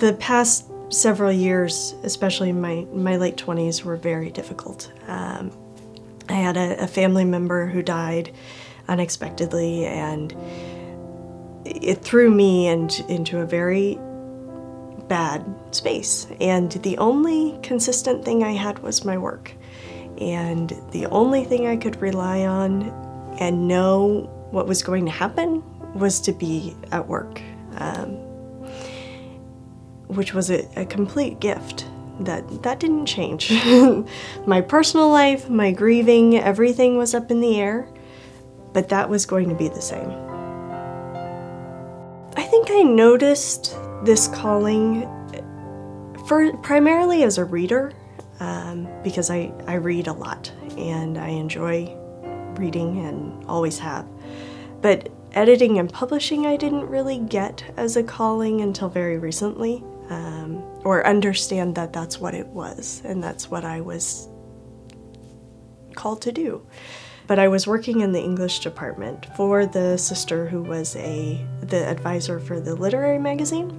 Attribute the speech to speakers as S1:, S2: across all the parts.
S1: The past several years, especially my late 20s, were very difficult. I had a family member who died unexpectedly, and it threw me into a very bad space. And the only consistent thing I had was my work. And the only thing I could rely on and know what was going to happen was to be at work, which was a complete gift. That didn't change. My personal life, my grieving, everything was up in the air, but that was going to be the same. I think I noticed this calling primarily as a reader, because I read a lot and I enjoy reading and always have. But editing and publishing I didn't really get as a calling until very recently, or understand that that's what it was and that's what I was called to do. But I was working in the English department for the sister who was the advisor for the literary magazine.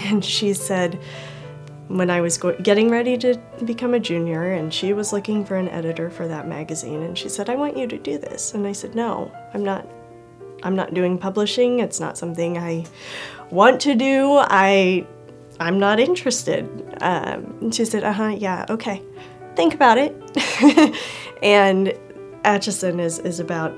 S1: And she said, when I was getting ready to become a junior, and she was looking for an editor for that magazine, and she said, I want you to do this. And I said, no, I'm not doing publishing. It's not something I want to do. I'm not interested. And she said, yeah, okay, think about it. And Atchison is about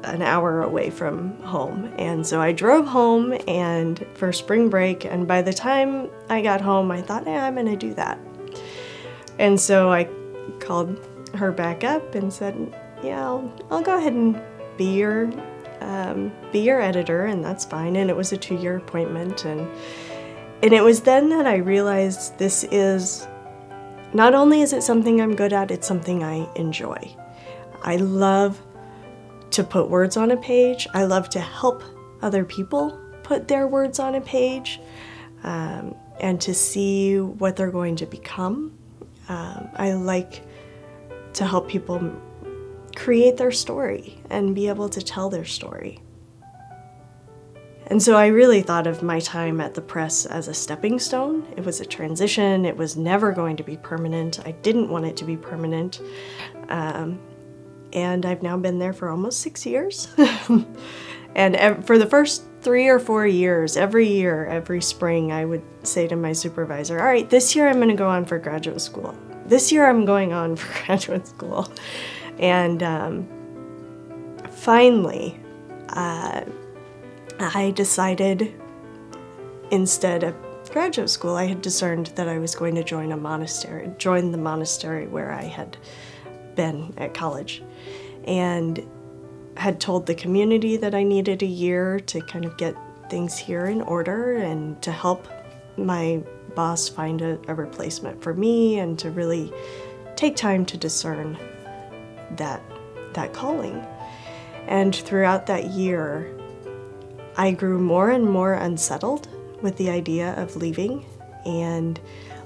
S1: an hour away from home. And so I drove home and for spring break, and by the time I got home, I thought, yeah, I'm gonna do that. And so I called her back up and said, yeah, I'll go ahead and be your editor, and that's fine. And it was a 2-year appointment. And it was then that I realized this is, not only is it something I'm good at, it's something I enjoy. I love to put words on a page. I love to help other people put their words on a page, and to see what they're going to become. I like to help people create their story and be able to tell their story. And so I really thought of my time at the press as a stepping stone. It was a transition. It was never going to be permanent. I didn't want it to be permanent. And I've now been there for almost 6 years. And for the first 3 or 4 years, every year, every spring, I would say to my supervisor, all right, this year I'm going to go on for graduate school. This year I'm going on for graduate school. And finally, I decided, instead of graduate school, I had discerned that I was going to join the monastery where I had been at college, and had told the community that I needed a year to kind of get things here in order and to help my boss find a replacement for me, and to really take time to discern that calling. And throughout that year, I grew more and more unsettled with the idea of leaving, and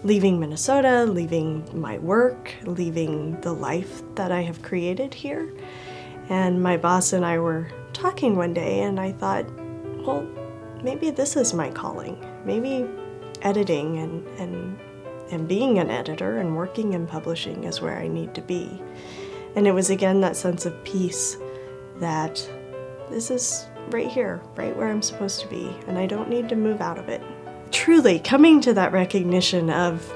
S1: leaving Minnesota, leaving my work, leaving the life that I have created here. And my boss and I were talking one day, and I thought, well, maybe this is my calling. Maybe editing and being an editor and working in publishing is where I need to be. And it was again that sense of peace that this is right here, right where I'm supposed to be, and I don't need to move out of it. Truly coming to that recognition of,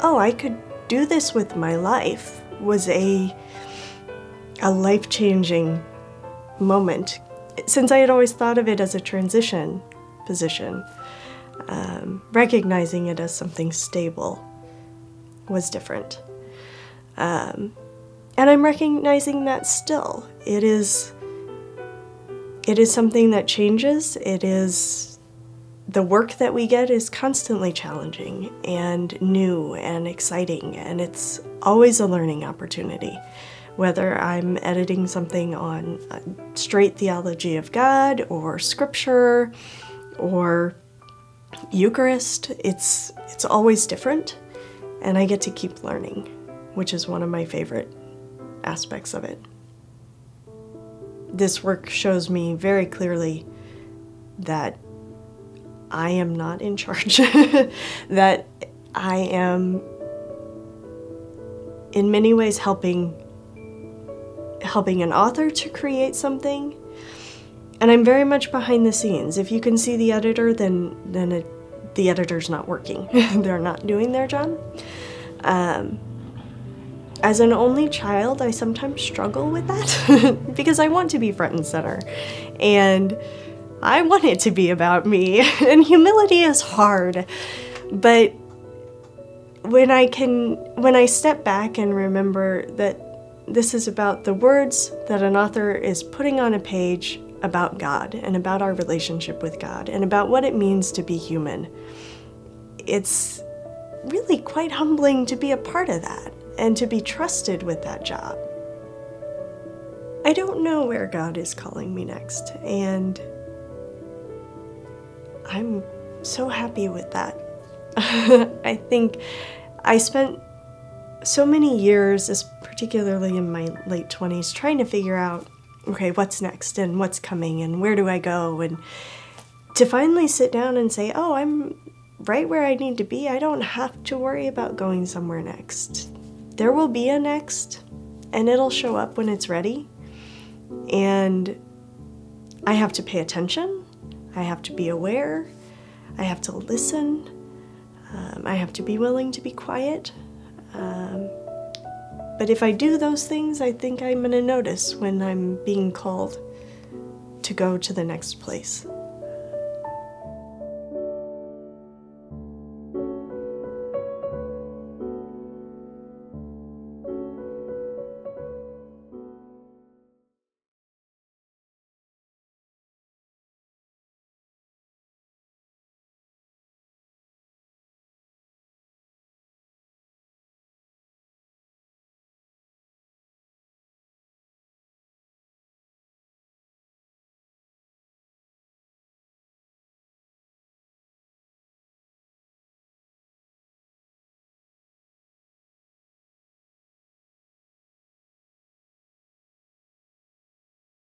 S1: oh, I could do this with my life, was a life-changing moment. Since I had always thought of it as a transition position, recognizing it as something stable was different. And I'm recognizing that still. It is something that changes. The work that we get is constantly challenging and new and exciting, and it's always a learning opportunity. Whether I'm editing something on straight theology of God or scripture or Eucharist, it's always different, and I get to keep learning, which is one of my favorite aspects of it. This work shows me very clearly that I am not in charge, that I am in many ways helping an author to create something, and I'm very much behind the scenes. If you can see the editor, then the editor's not working. They're not doing their job. As an only child, I sometimes struggle with that because I want to be front and center, and I want it to be about me, and humility is hard, but when I step back and remember that this is about the words that an author is putting on a page about God and about our relationship with God and about what it means to be human, it's really quite humbling to be a part of that and to be trusted with that job. I don't know where God is calling me next, and I'm so happy with that. I think I spent so many years, particularly in my late 20s, trying to figure out, okay, what's next and what's coming and where do I go? And to finally sit down and say, oh, I'm right where I need to be. I don't have to worry about going somewhere next. There will be a next, and it'll show up when it's ready. And I have to pay attention. I have to be aware. I have to listen. I have to be willing to be quiet. But if I do those things, I think I'm going to notice when I'm being called to go to the next place.